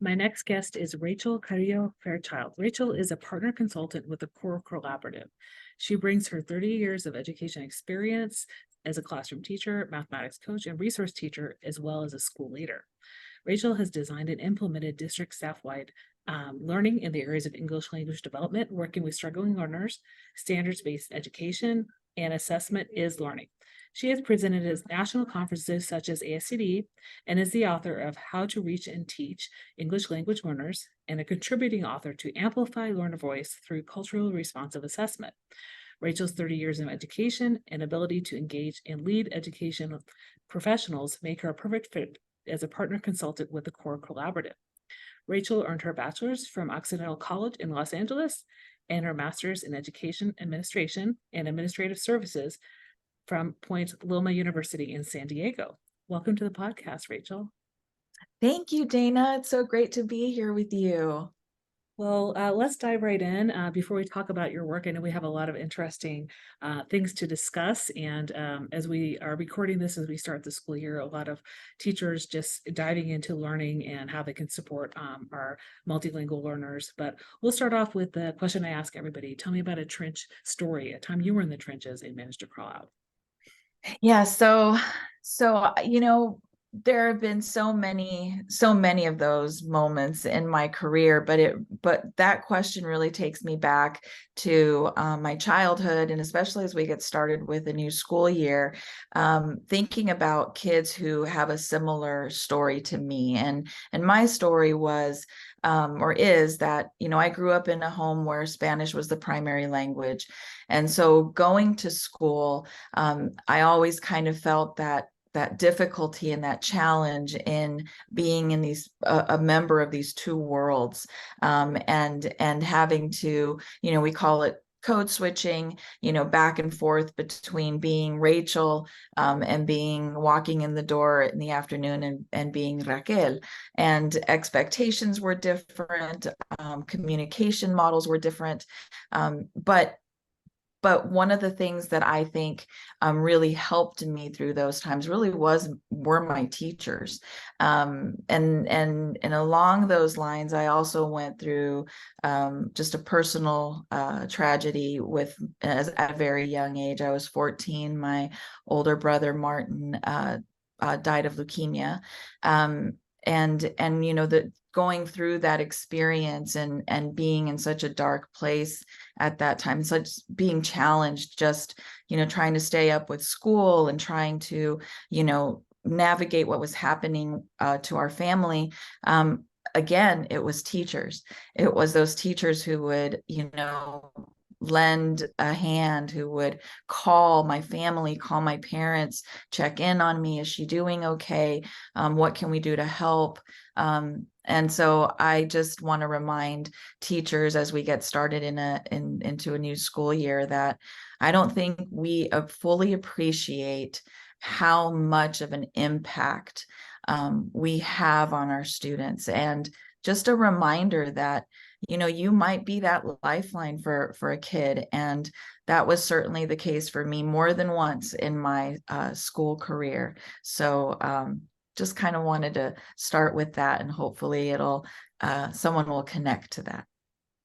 My next guest is Rachel Carrillo-Fairchild. Rachel is a partner consultant with the Core Collaborative. She brings her 30 years of education experience as a classroom teacher, mathematics coach, and resource teacher, as well as a school leader. Rachel has designed and implemented district staff-wide learning in the areas of English language development, working with struggling learners, standards-based education, and assessment is learning. She has presented at national conferences such as ASCD and is the author of How to Reach and Teach English Language Learners and a contributing author to Amplify Learner Voice through culturally responsive assessment. Rachel's 30 years of education and ability to engage and lead education professionals make her a perfect fit as a partner consultant with the Core Collaborative. Rachel earned her bachelor's from Occidental College in Los Angeles and her master's in education administration and administrative services from Point Loma University in San Diego. Welcome to the podcast, Rachel. Thank you, Dana. It's so great to be here with you. Well, let's dive right in. Before we talk about your work, I know we have a lot of interesting things to discuss. And as we are recording this, as we start the school year, a lot of teachers just diving into learning and how they can support our multilingual learners. But we'll start off with the question I ask everybody. Tell me about a trench story, a time you were in the trenches and managed to crawl out. Yeah, so there have been so many of those moments in my career, but that question really takes me back to my childhood, and especially as we get started with a new school year, thinking about kids who have a similar story to me. And my story was or is that, I grew up in a home where Spanish was the primary language. And so going to school, I always kind of felt that difficulty and that challenge in being in these a member of these two worlds, and having to, we call it code switching, back and forth between being Rachel and walking in the door in the afternoon and being Raquel. And expectations were different, communication models were different, but one of the things that I think really helped me through those times really were my teachers. And along those lines, I also went through just a personal tragedy at a very young age. I was 14. My older brother, Martin, died of leukemia. And going through that experience and being in such a dark place at that time, such being challenged, just, trying to stay up with school and trying to, navigate what was happening to our family. Again, it was teachers. It was those teachers who would, lend a hand, who would call my family, call my parents, check in on me. Is she doing okay? What can we do to help? And so I just want to remind teachers as we get started into a new school year that I don't think we fully appreciate how much of an impact we have on our students. And just a reminder that, you might be that lifeline for a kid. And that was certainly the case for me more than once in my school career. So just kind of wanted to start with that, and hopefully someone will connect to that.